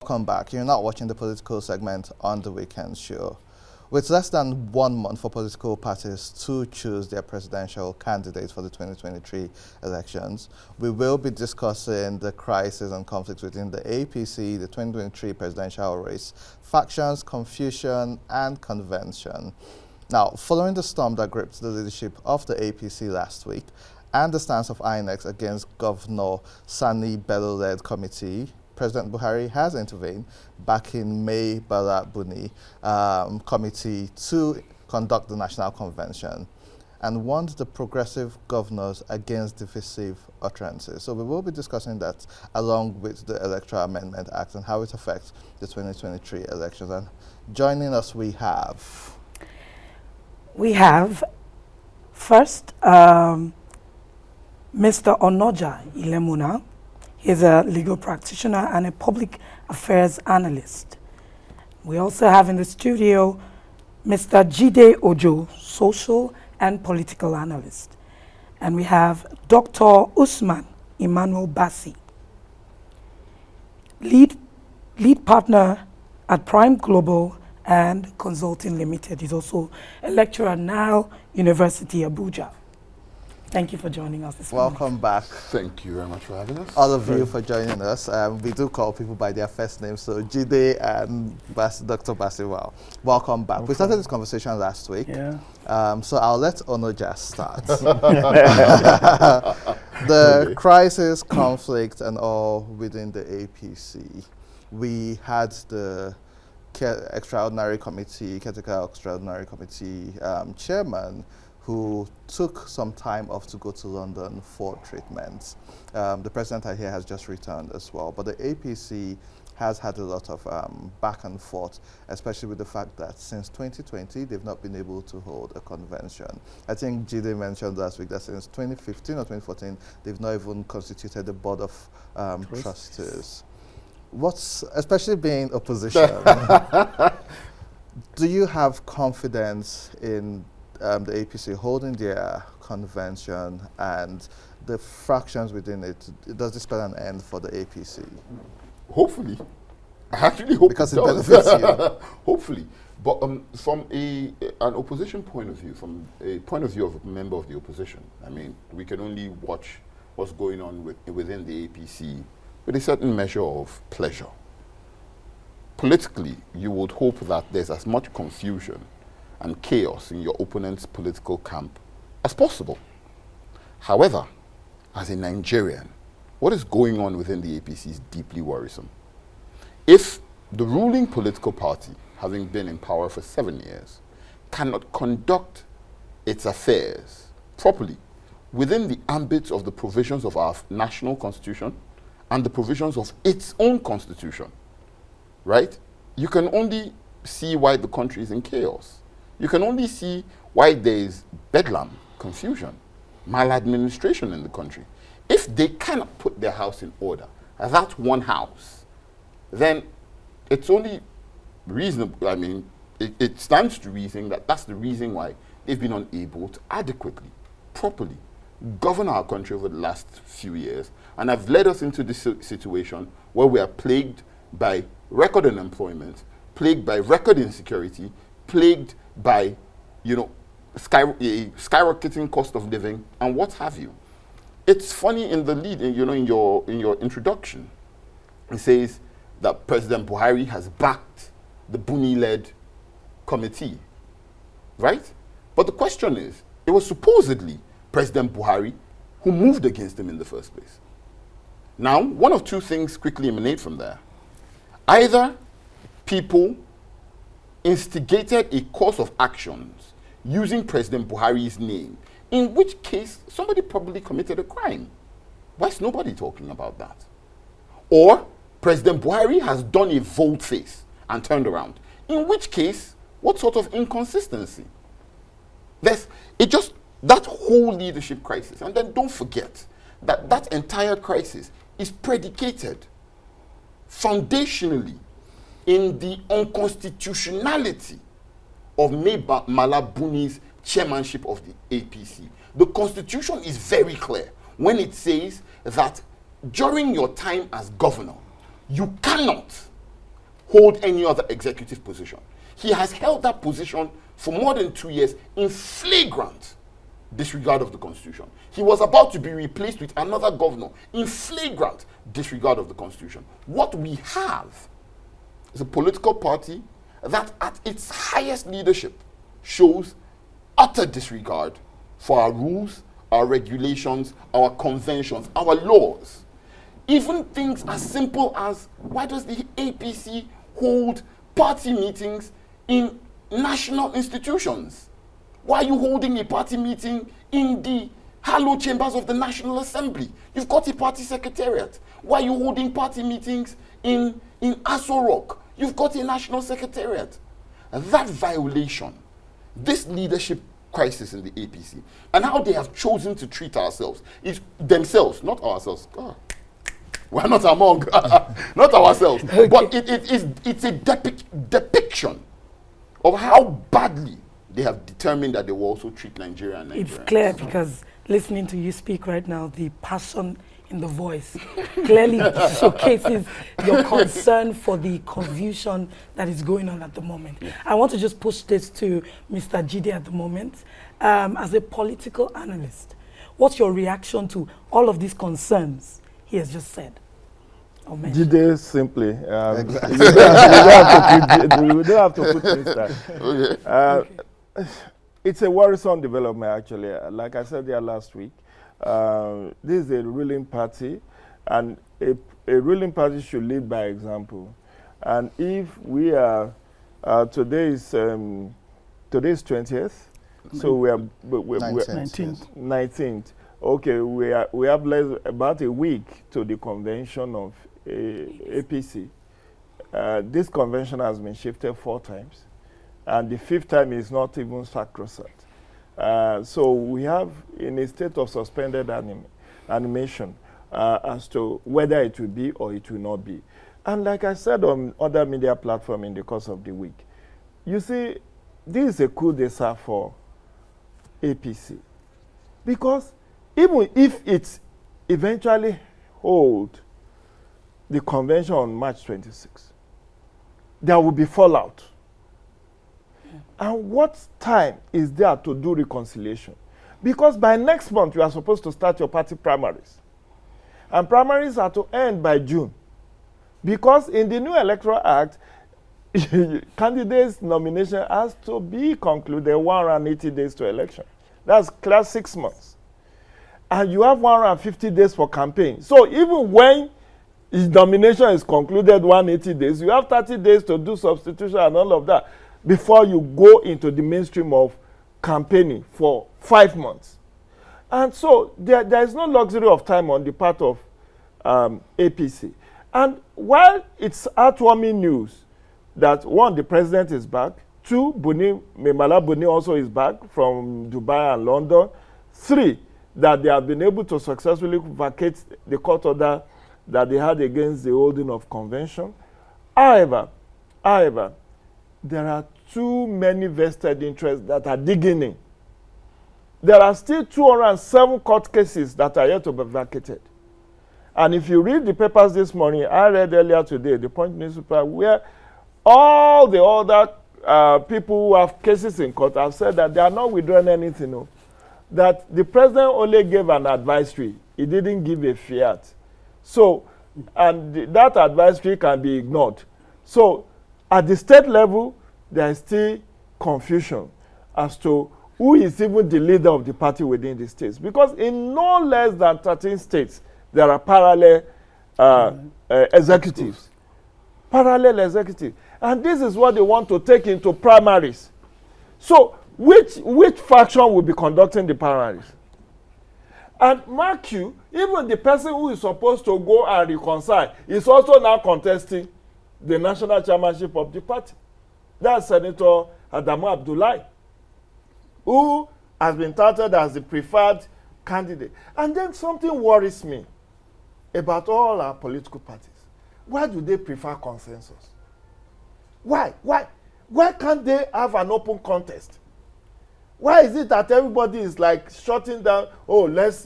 Welcome back. You're not watching the political segment on the weekend show. With less than 1 month for political parties to choose their presidential candidates for the 2023 elections, we will be discussing the crisis and conflicts within the APC, the 2023 presidential race, factions, confusion, and convention. Now, following the storm that gripped the leadership of the APC last week and the stance of INEC against Governor Sani Bello-led committee, President Buhari has intervened back in Mai Mala Buni committee to conduct the national convention and warned the progressive governors against divisive utterances. So we will be discussing that along with the Electoral Amendment Act and how it affects the 2023 elections. And joining us we have first Mr. Onoja Ilemuna. He's a legal practitioner and a public affairs analyst. We also have in the studio Mr. Jide Ojo, social and political analyst. And we have Dr. Usman Emmanuel Bassi, lead partner at Prime Global and Consulting Limited. He's also a lecturer at Nile University, Abuja. Thank you for joining us this morning. Welcome back. Thank you very much for having us. All of you for joining us. We do call people by their first name, so Jide and Dr. Bassi, welcome back. We started this conversation last week, so I'll let Onoja start. The crisis, conflict, and all within the APC. We had the caretaker extraordinary committee chairman who took some time off to go to London for treatments. The president I hear has just returned as well, but the APC has had a lot of back and forth, especially with the fact that since 2020, they've not been able to hold a convention. I think Jide mentioned last week that since 2015 or 2014, they've not even constituted the board of trustees. Especially being opposition, do you have confidence in the APC holding their convention and the fractions within it? Does this spell an end for the APC? Hopefully. I actually hope because it benefits you. Hopefully. But from an opposition point of view, from a point of view of a member of the opposition, I mean, we can only watch what's going on within the APC with a certain measure of pleasure. Politically, you would hope that there's as much confusion and chaos in your opponent's political camp as possible. However, as a Nigerian, what is going on within the APC is deeply worrisome. If the ruling political party, having been in power for 7 years, cannot conduct its affairs properly within the ambit of the provisions of our national constitution and the provisions of its own constitution, right? You can only see why the country is in chaos. You can only see why there is bedlam, confusion, maladministration in the country. If they cannot put their house in order, that one house, then it's only reasonable, I mean, it stands to reason that that's the reason why they've been unable to adequately, properly govern our country over the last few years and have led us into this situation where we are plagued by record unemployment, plagued by record insecurity, plagued by, skyrocketing cost of living and what have you. It's funny in the lead, in your introduction, it says that President Buhari has backed the Buni-led committee, right? But the question is, it was supposedly President Buhari who moved against him in the first place. Now, one of two things quickly emanate from there. Either people instigated a course of actions using President Buhari's name, in which case somebody probably committed a crime. Why is nobody talking about that? Or President Buhari has done a volte-face and turned around, in which case, what sort of inconsistency? That whole leadership crisis, and then don't forget that that entire crisis is predicated foundationally in the unconstitutionality of Mai Mala Buni's chairmanship of the APC. The constitution is very clear when it says that during your time as governor, you cannot hold any other executive position. He has held that position for more than 2 years in flagrant disregard of the Constitution. He was about to be replaced with another governor in flagrant disregard of the Constitution. What we have is a political party that at its highest leadership shows utter disregard for our rules, our regulations, our conventions, our laws. Even things as simple as, why does the APC hold party meetings in national institutions? Why are you holding a party meeting in the hallowed chambers of the National Assembly? You've got a party secretariat. Why are you holding party meetings in Aso Rock? You've got a national secretariat. That violation, this leadership crisis in the APC, and how they have chosen to treat ourselves, is themselves, not ourselves. God. We're not among, not ourselves, okay. But it's a depiction of how badly they have determined that they will also treat Nigeria and Nigerians. It's clear because listening to you speak right now, the passion in the voice clearly showcases your concern for the confusion that is going on at the moment. Yeah. I want to just push this to Mr. Jide at the moment. As a political analyst, what's your reaction to all of these concerns he has just said? Jide, simply, exactly. we don't have to put Mr. Okay. It's a worrisome development, actually. Like I said there last week, this is a ruling party, and a ruling party should lead by example. And if we are, today's 20th, so we are 19th. Okay, we have about a week to the convention of APC. This convention has been shifted 4 times, and the 5th time is not even sacrosanct. So we have in a state of suspended animation as to whether it will be or it will not be. And like I said on other media platforms in the course of the week, you see, this is a coup d'etat for APC. Because even if it eventually hold the convention on March 26, there will be fallout. And what time is there to do reconciliation? Because by next month, you are supposed to start your party primaries. And primaries are to end by June. Because in the new Electoral Act, candidates' nomination has to be concluded 180 days to election. That's class 6 months. And you have 150 days for campaign. So even when his nomination is concluded 180 days, you have 30 days to do substitution and all of that before you go into the mainstream of campaigning for 5 months. And so there is no luxury of time on the part of APC. And while it's heartwarming news that 1, the president is back, 2, Mai Mala Buni also is back from Dubai and London, 3, that they have been able to successfully vacate the court order that they had against the holding of convention. However, there are too many vested interests that are digging in. There are still 207 court cases that are yet to be vacated. And if you read the papers this morning, I read earlier today, the Punch newspaper, where all the other people who have cases in court have said that they are not withdrawing anything. No. That the president only gave an advisory. He didn't give a fiat. So, and that advisory can be ignored. So, at the state level, there is still confusion as to who is even the leader of the party within the states. Because in no less than 13 states, there are parallel executives. Parallel executives. And this is what they want to take into primaries. So, which faction will be conducting the primaries? And mark you, even the person who is supposed to go and reconcile is also now contesting the national chairmanship of the party. That's Senator Adamu Abdullahi, who has been touted as the preferred candidate. And then something worries me about all our political parties. Why do they prefer consensus? Why can't they have an open contest? Why is it that everybody is like shutting down, oh, let's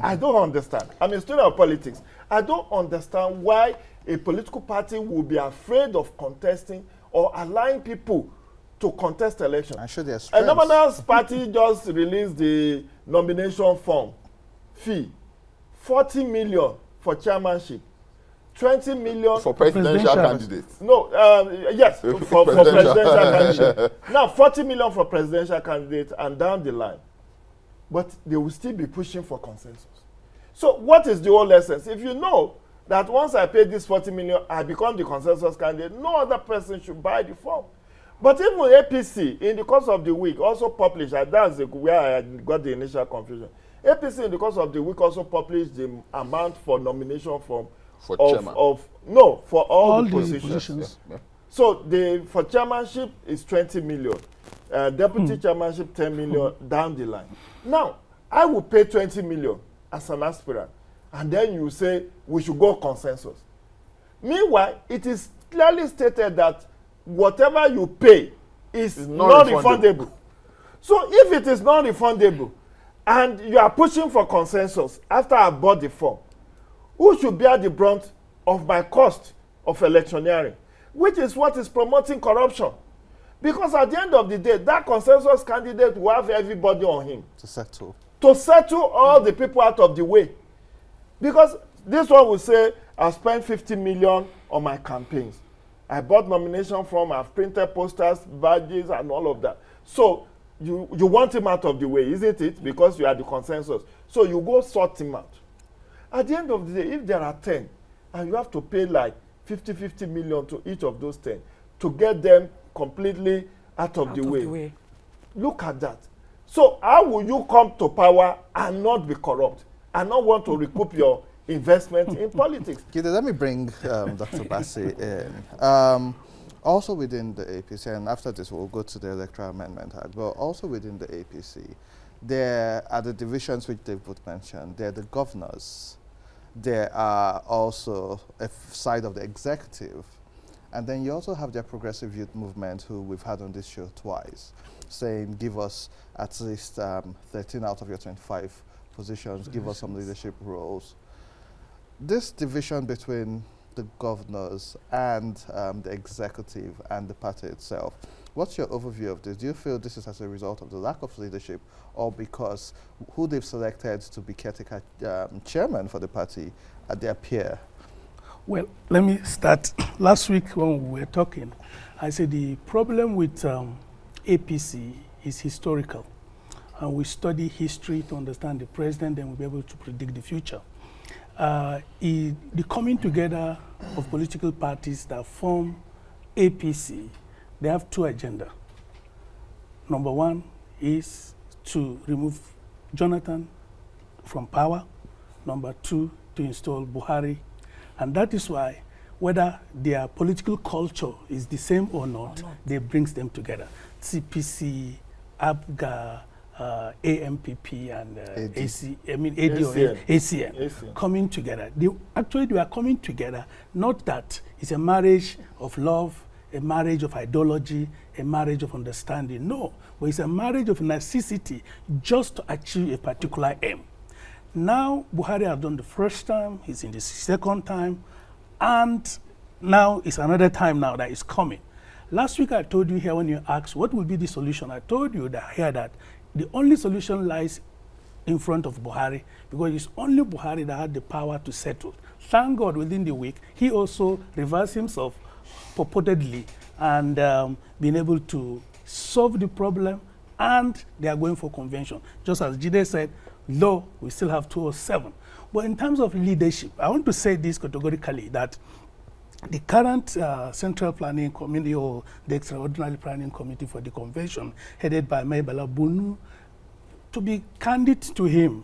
I don't understand. I'm a student of politics. I don't understand why a political party will be afraid of contesting or allowing people to contest elections. I'm sure there's a Nominals party just released the nomination form fee, 40 million for chairmanship, 20 million for presidential candidates. No, yes, for presidential candidate. Now 40 million for presidential candidate and down the line. But they will still be pushing for consensus. So what is the whole essence? If you know that once I pay this 40 million, I become the consensus candidate, no other person should buy the form. But even APC, in the course of the week, also published, and that's where I got the initial confusion. APC, in the course of the week, also published the amount for nomination form for chairman. For all the positions. Yeah. So for chairmanship is 20 million. Deputy chairmanship 10 million down the line. Now, I will pay 20 million as an aspirant, and then you say we should go consensus. Meanwhile, it is clearly stated that whatever you pay is non-refundable. So if it is non-refundable, and you are pushing for consensus after I bought the form, who should bear the brunt of my cost of electioneering, which is what is promoting corruption? Because at the end of the day, that consensus candidate will have everybody on him. To settle all the people out of the way. Because this one will say, I spent 50 million on my campaigns. I bought nomination form, I've printed posters, badges, and all of that. So you want him out of the way, isn't it? Because you are the consensus. So you go sort him out. At the end of the day, if there are 10, and you have to pay like 50 million to each of those 10 to get them completely out of the way. Look at that. So how will you come to power and not be corrupt and not want to recoup your investment in politics? Let me bring Dr. Bassi in. Also within the APC, and after this we'll go to the Electoral Amendment Act, but also within the APC, there are the divisions which they've both mentioned. There are the governors. There are also a side of the executive. And then you also have the progressive youth movement, who we've had on this show twice, saying give us at least 13 out of your 25 positions, give us some leadership roles. This division between the governors and the executive and the party itself, what's your overview of this? Do you feel this is as a result of the lack of leadership, or because who they've selected to be caretaker chairman for the party are their peer? Well, let me start. Last week when we were talking, I said the problem with APC is historical. And we study history to understand the present, and we'll be able to predict the future. The coming together of political parties that form APC, they have two agendas. Number one is to remove Jonathan from power. Number two, to install Buhari. And that is why, whether their political culture is the same or not, they brings them together. CPC, ABGA, AMPP, and ACN coming together. They are coming together, not that it's a marriage of love, a marriage of ideology, a marriage of understanding. No, but it's a marriage of necessity just to achieve a particular aim. Now, Buhari has done the first time, he's in the second time, and now it's another time now that is coming. Last week I told you here when you asked what will be the solution, I told you that the only solution lies in front of Buhari, because it's only Buhari that had the power to settle. Thank God within the week, he also reversed himself purportedly and been able to solve the problem, and they are going for convention. Just as Jide said, though we still have 207. But in terms of leadership, I want to say this categorically, that the current Central Planning Committee, or the Extraordinary Planning Committee for the Convention, headed by Mai Mala Buni, to be candid to him,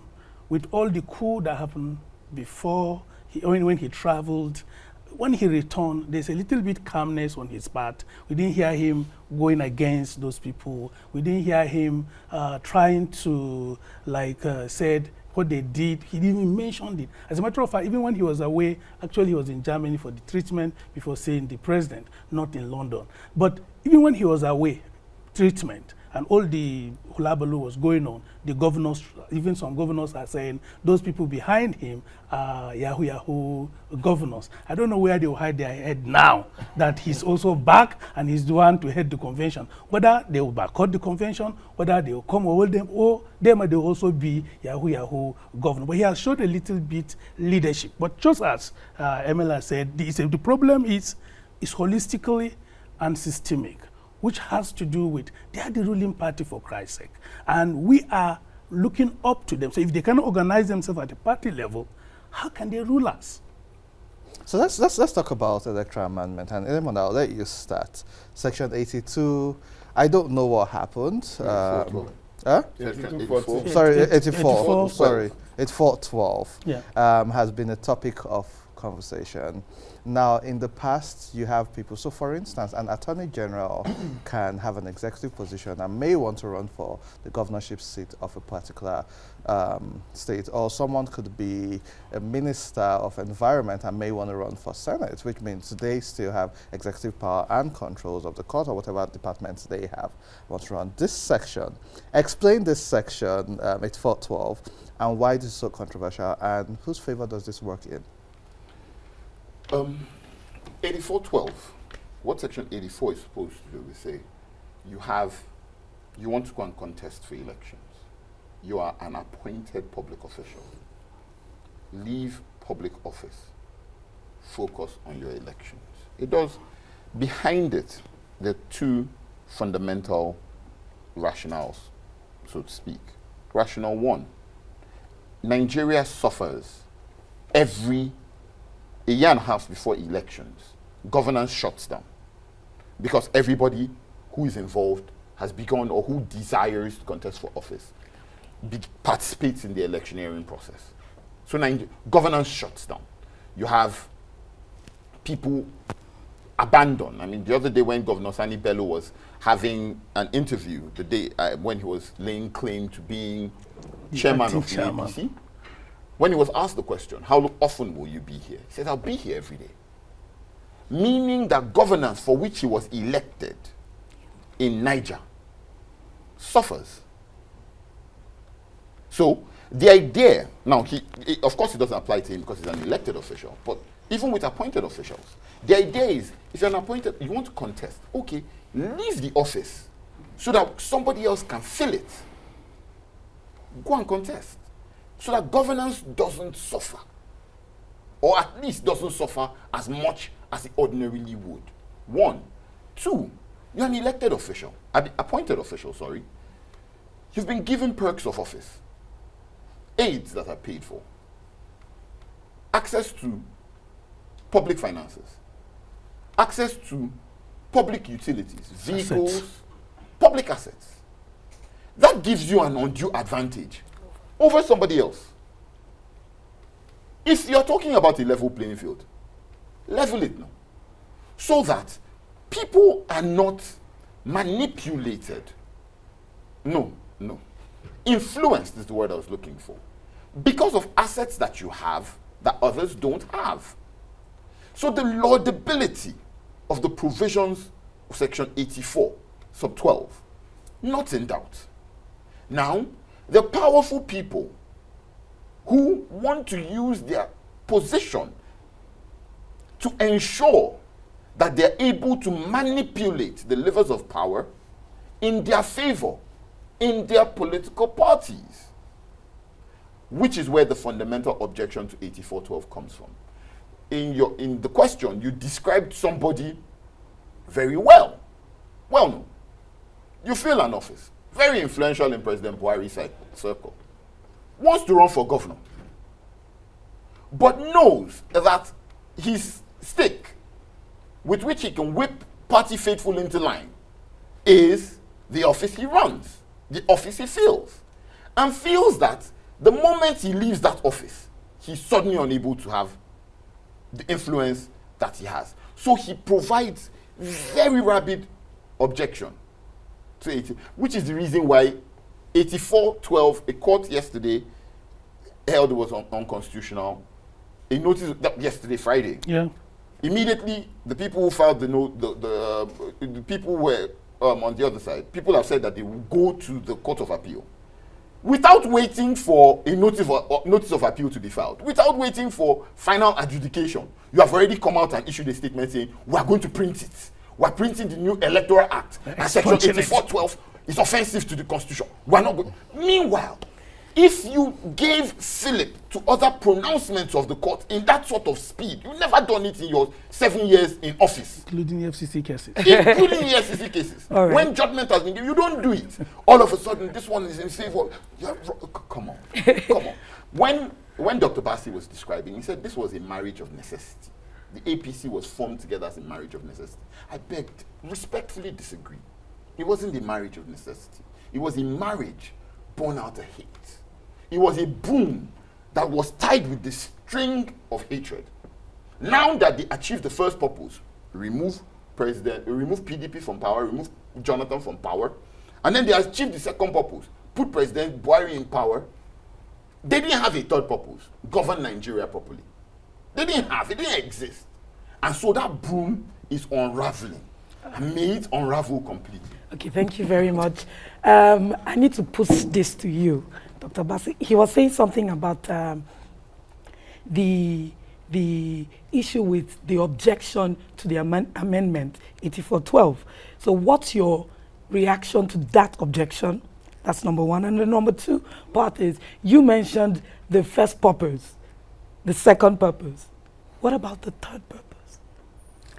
with all the coup that happened before, when he traveled, when he returned, there's a little bit calmness on his part. We didn't hear him going against those people. We didn't hear him trying to, said what they did. He didn't even mention it. As a matter of fact, even when he was away, actually he was in Germany for the treatment before seeing the president, not in London. But even when he was away, treatment, and all the hulabaloo was going on, the governors, even some governors are saying those people behind him are Yahoo governors. I don't know where they will hide their head now that he's also back and he's the one to head the convention. Whether they will boycott the convention, whether they will come over them, or they might also be Yahoo governor. But he has showed a little bit leadership. But just as MLA said, the problem is holistically and systemic, which has to do with they are the ruling party, for Christ's sake. And we are looking up to them. So if they cannot organize themselves at the party level, how can they rule us? So let's talk about electoral amendment. And Edmond, I'll let you start. Section 82, I don't know what happened. Huh? 84. Sorry, 84. 84. Sorry, 8412 Yeah. has been a topic of conversation. Now, in the past, you have people. So, for instance, an attorney general can have an executive position and may want to run for the governorship seat of a particular state, or someone could be a minister of environment and may want to run for Senate, which means they still have executive power and controls of the court or whatever departments they have want to run. This section, explain this section, 8412, and why this is so controversial, and whose favor does this work in? 8412, what section 84 is supposed to do is say, you want to go and contest for elections. You are an appointed public official. Leave public office. Focus on your elections. It does. Behind it, there are two fundamental rationales, so to speak. Rationale one, Nigeria suffers a year and a half before elections, governance shuts down because everybody who is involved has begun or who desires to contest for office participates in the electioneering process. So governance shuts down. You have people abandoned. I mean, the other day when Governor Sani Bello was having an interview, the day when he was laying claim to being chairman of the APC, when he was asked the question, how often will you be here? He said, I'll be here every day. Meaning that governance for which he was elected in Niger suffers. So the idea, now of course it doesn't apply to him because he's an elected official, but even with appointed officials, the idea is if you're an appointed, you want to contest, okay, leave the office so that somebody else can fill it. Go and contest. So that governance doesn't suffer, or at least doesn't suffer as much as it ordinarily would. One. Two, you're an elected official, appointed official, sorry. You've been given perks of office, aids that are paid for, access to public finances, access to public utilities, vehicles, public assets. That gives you an undue advantage over somebody else. If you're talking about a level playing field, level it now. So that people are not manipulated. No. Influenced is the word I was looking for. Because of assets that you have that others don't have. So the laudability of the provisions of section 84, sub 12, not in doubt. Now, the powerful people who want to use their position to ensure that they're able to manipulate the levers of power in their favor, in their political parties, which is where the fundamental objection to 8412 comes from. In the question, you described somebody very well. Well known. You fill an office, very influential in President Buhari's circle, wants to run for governor, but knows that his stick with which he can whip party faithful into line is the office he runs, the office he fills, and feels that the moment he leaves that office, he's suddenly unable to have the influence that he has. So he provides very rabid objection to 80, which is the reason why 8412, a court yesterday held it was unconstitutional. A notice that yesterday, Friday. Yeah. Immediately, the people who filed the note, the people who were on the other side, people have said that they will go to the Court of Appeal without waiting for a notice of appeal to be filed, without waiting for final adjudication. You have already come out and issued a statement saying, we are going to print it. We are printing the new Electoral Act. And Section 8412 is offensive to the Constitution. We are not going. Meanwhile, if you gave fillip to other pronouncements of the court in that sort of speed, you've never done it in your 7 years in office. Including FCC cases. Including the FCC cases. Right. When judgment has been given, you don't do it. All of a sudden, this one is in favor. Come on. Come on. When Dr. Bassi was describing, he said this was a marriage of necessity. The APC was formed together as a marriage of necessity. I begged, respectfully disagree. It wasn't a marriage of necessity. It was a marriage born out of hate. It was a boom that was tied with the string of hatred. Now that they achieved the first purpose, remove PDP from power, remove Jonathan from power, and then they achieved the second purpose, put President Buhari in power, they didn't have a third purpose, govern Nigeria properly. They didn't have, it didn't exist. And so that boom is unraveling. And may it unravel completely. Okay, thank you very much. I need to put this to you, Dr. Bassi. He was saying something about the issue with the objection to the amendment 8412. So what's your reaction to that objection? That's number one. And the number two part is, you mentioned the first purpose, the second purpose. What about the third purpose?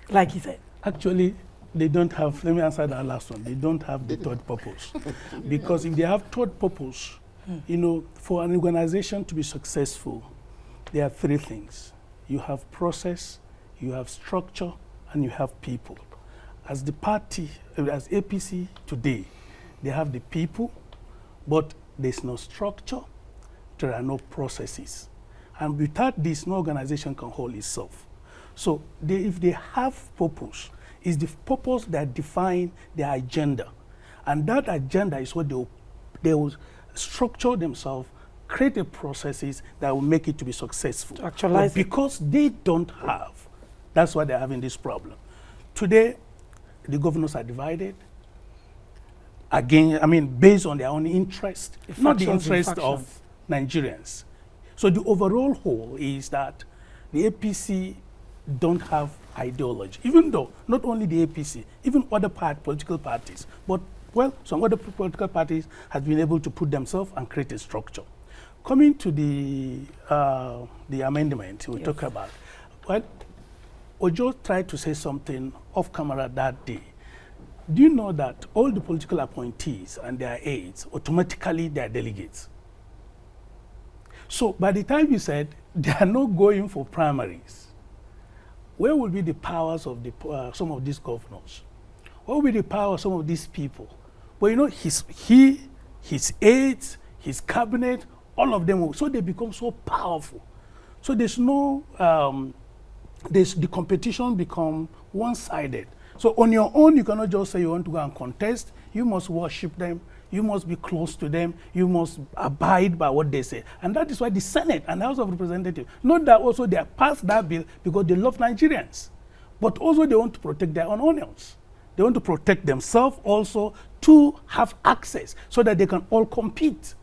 Like he said. Actually, they don't have, let me answer that last one. They don't have the third purpose. Because if they have third purpose, you know, for an organization to be successful, there are three things. You have process, you have structure, and you have people. As the party, as APC today, they have the people, but there's no structure, there are no processes. And without this, no organization can hold itself. So if they have purpose, it's the purpose that define their agenda. And that agenda is what they will structure themselves, create the processes that will make it to be successful. To actualize but because they don't have, that's why they're having this problem. Today, the governors are divided. Again, I mean, based on their own interest, not the interest of Nigerians. So the overall whole is that the APC don't have ideology, even though not only the APC, even other political parties, but well, some other political parties have been able to put themselves and create a structure. Coming to the amendment we talk about, well, Ojo tried to say something off camera that day. Do you know that all the political appointees and their aides, automatically they are delegates? So by the time you said they are not going for primaries, where will be the powers of some of these governors? What will be the power of some of these people? Well, you know, his aides, his cabinet, all of them, so they become so powerful. So there's no, the competition become one-sided. So on your own, you cannot just say you want to go and contest. You must worship them. You must be close to them. You must abide by what they say. And that is why the Senate and the House of Representatives, not that also they have passed that bill because they love Nigerians, but also they want to protect their own onions. They want to protect themselves also to have access so that they can all compete.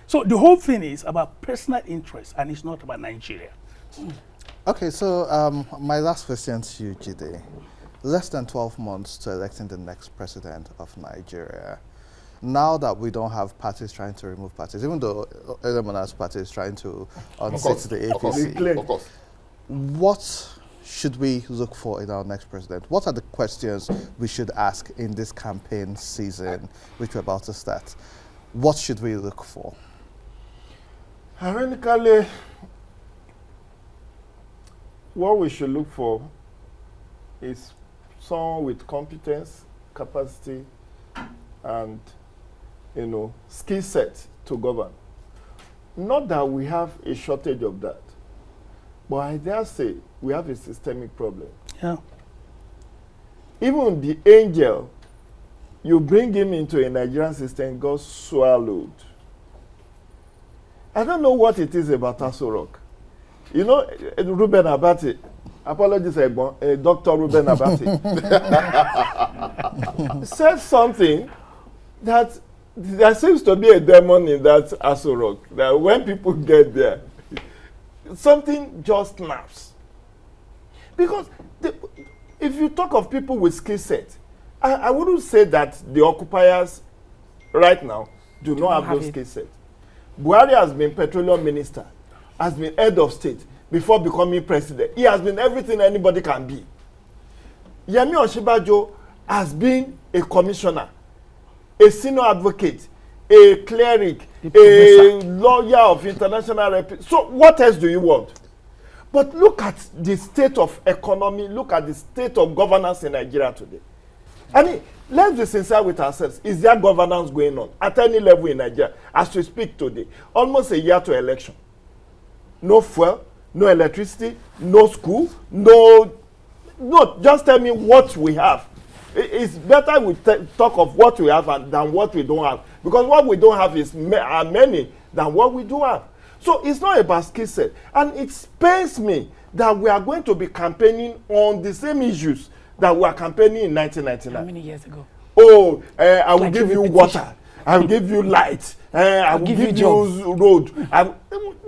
So the whole thing is about personal interest and it's not about Nigeria. Okay, so my last question to you, Jide. Less than 12 months to electing the next president of Nigeria. Now that we don't have parties trying to remove parties, even though Elemona's party is trying to unseat the APC, Of course. what should we look for in our next president? What are the questions we should ask in this campaign season, which we're about to start? What should we look for? Ironically, what we should look for is someone with competence, capacity, and skill set to govern. Not that we have a shortage of that, but I dare say we have a systemic problem. Yeah. Even the angel, you bring him into a Nigerian system, got swallowed. I don't know what it is about Aso Rock. You know, Ruben Abati, apologies, Dr. Ruben Abati, said something that there seems to be a demon in that Aso Rock, that when people get there, something just snaps. Because if you talk of people with skill set, I wouldn't say that the occupiers right now do not have those skill sets. Buhari has been petroleum minister, has been head of state before becoming president. He has been everything anybody can be. Yemi Osinbajo has been a commissioner, a senior advocate, a cleric, a lawyer of international reputation. So what else do you want? But look at the state of economy, look at the state of governance in Nigeria today. I mean, let's be sincere with ourselves. Is there governance going on at any level in Nigeria as we speak today? Almost a year to election. No fuel, no electricity, no school, no, just tell me what we have. It's better we talk of what we have than what we don't have. Because what we don't have is many than what we do have. So it's not about skill set. And it pains me that we are going to be campaigning on the same issues that we were campaigning in 1999. How many years ago? Oh, I will give you water. I will give you light. I will give you road.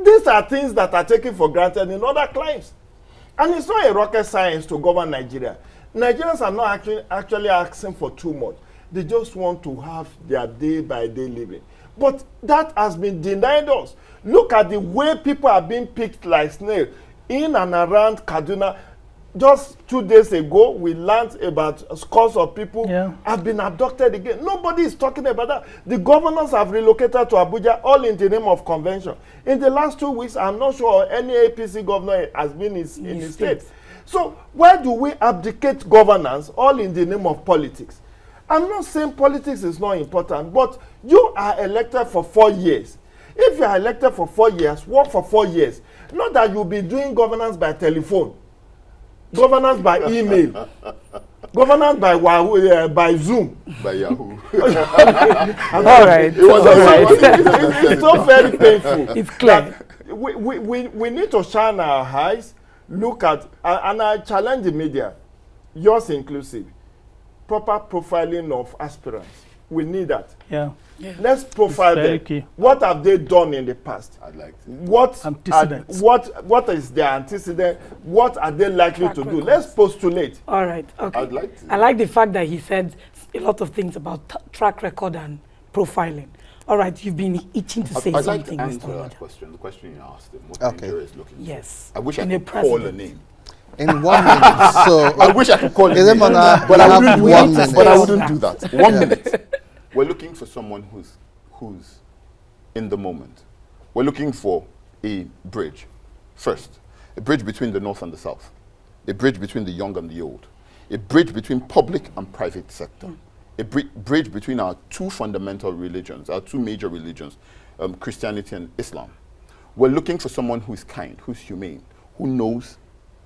These are things that are taken for granted in other climes. And it's not a rocket science to govern Nigeria. Nigerians are not actually asking for too much. They just want to have their day-by-day living. But that has been denied us. Look at the way people are being picked like snails in and around Kaduna. Just 2 days ago, we learned about scores of people have been abducted again. Nobody is talking about that. The governors have relocated to Abuja, all in the name of convention. In the last 2 weeks, I'm not sure any APC governor has been in the state. So why do we abdicate governance all in the name of politics? I'm not saying politics is not important, but you are elected for 4 years. If you are elected for 4 years, work for 4 years. Not that you'll be doing governance by telephone, governance by email, governance by Zoom. By Yahoo. All right. It's so very painful. It's clear. We need to shine our eyes, look at, and I challenge the media, yours inclusive, proper profiling of aspirants. We need that. Yeah. Let's profile them. Key. What have they done in the past? I'd like to. What is their antecedent? What are they likely to do? Let's postulate. All right. Okay. I'd like to. I like the fact that he said a lot of things about track record and profiling. All right, you've been itching to say I'd something, like to Mr. answer Roger. that question. The question you asked him. What Okay. Nigeria is looking Yes. for. I wish I In could a call a president. name. In 1 minute. So I wish I could call a name. but I wouldn't do 1 that. minute. But I wouldn't do that. 1 minute. We're looking for someone who's in the moment. We're looking for a bridge. First, a bridge between the north and the south. A bridge between the young and the old. A bridge between public and private sector. A bridge between our two fundamental religions, our two major religions, Christianity and Islam. We're looking for someone who's kind, who's humane, who knows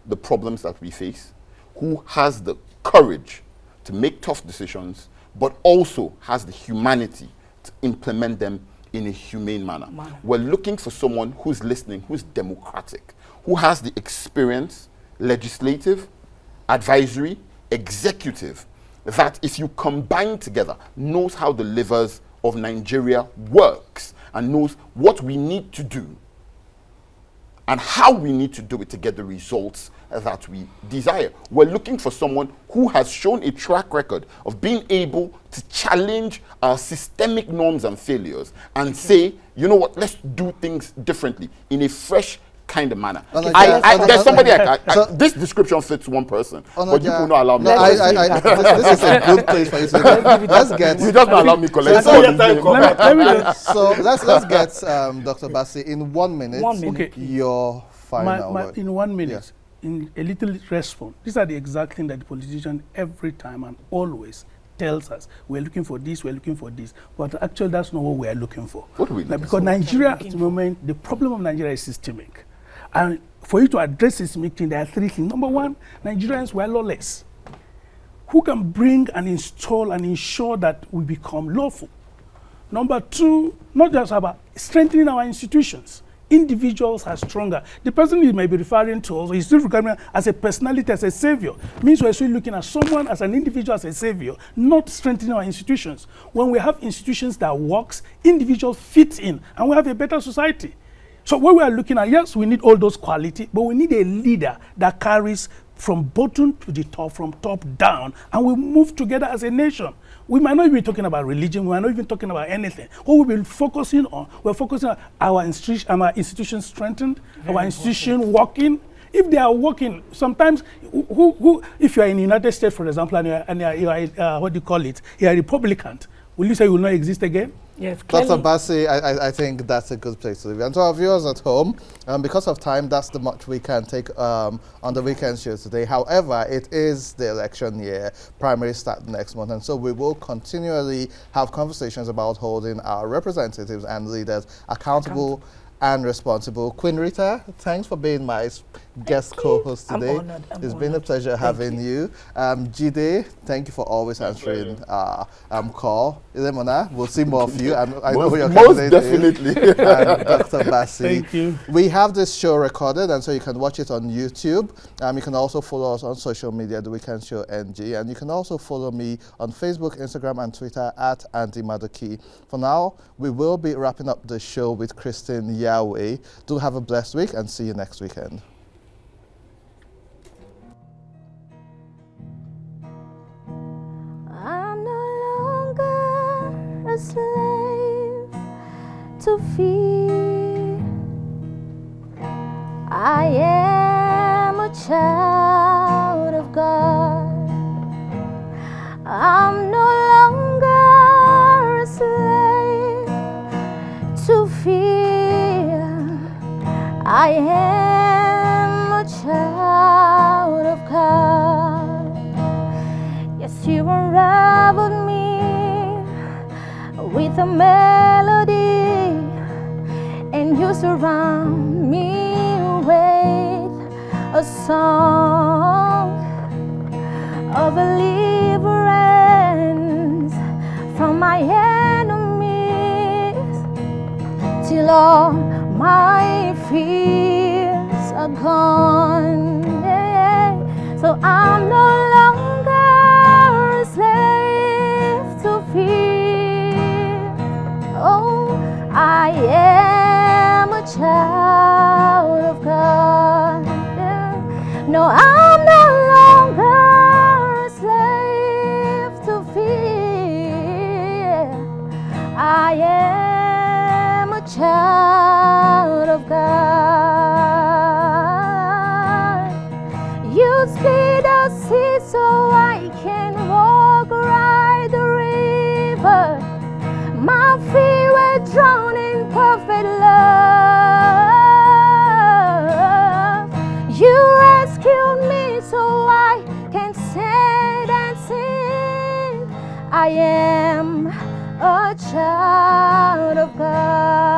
the problems that we face, who has the courage to make tough decisions, but also has the humanity to implement them in a humane manner. We're looking for someone who's listening, who's democratic, who has the experience, legislative, advisory, executive, that if you combine together, knows how the levers of Nigeria works and knows what we need to do and how we need to do it to get the results that we desire. We're looking for someone who has shown a track record of being able to challenge our systemic norms and failures and say, you know what, let's do things differently in a fresh kind of manner. There's somebody, this description fits one person, but you will not allow me. This is a good place for you to let's get. You just not allow me to collect. So let's get Dr. Bassi in 1 minute. 1 minute. Okay. Your final word. In 1 minute, Yes. in a little response. These are the exact thing that the politician every time and always tells us. We're looking for this, we're looking for this. But actually, that's not what we're looking for. What are we looking because for? Nigeria, at the moment, the problem of Nigeria is systemic. And for you to address this meeting, there are three things. Number one, Nigerians were lawless. Who can bring and install and ensure that we become lawful? Number two, not just about strengthening our institutions, individuals are stronger. The person you may be referring to, also, is still regarding as a personality, as a savior. Means we're still looking at someone as an individual, as a savior, not strengthening our institutions. When we have institutions that works, individuals fit in, and we have a better society. So what we are looking at, yes, we need all those qualities, but we need a leader that carries from bottom to the top, from top down, and we move together as a nation. We might not even be talking about religion, we might not even talking about anything. What we've been focusing on, we're focusing on our institutions strengthened, our institution working. If they are working, sometimes, if you are in the United States, for example, and you are what do you call it, you're a Republican, will you say you will not exist again? Yes, Dr. Bassi, I think that's a good place to leave. And to our viewers at home, because of time, that's the much we can take on the weekend show today. However, it is the election year. Primaries start next month, and so we will continually have conversations about holding our representatives and leaders accountable and responsible. Queen Rita, thanks for being my guest co-host today. I'm honored. It's been a pleasure having you. Jide, thank you for always answering call. Ilemona, we'll see more of you. I know who your candidate definitely. is. And Dr. Bassi. Thank you. We have this show recorded, and so you can watch it on YouTube. You can also follow us on social media, The Weekend Show NG, and you can also follow me on Facebook, Instagram, and Twitter at Andy Madoki. For now, we will be wrapping up the show with Christine Yahweh. Do have a blessed week, and see you next weekend. I'm no longer a slave to fear. I am a child of God. I'm no longer a slave to fear. I am a child of God. Yes, you unraveled me with a melody, and you surround me with a song of deliverance from my enemies, till all my fears are gone. Yeah. So I'm no longer a slave to fear. Oh, I am a child of God. Yeah. No, I'm no longer a slave to fear. I am a child of God. You split the sea so I can walk right the river. My feet were drowned in perfect love. You rescued me so I can stand and sing. I am a child of God.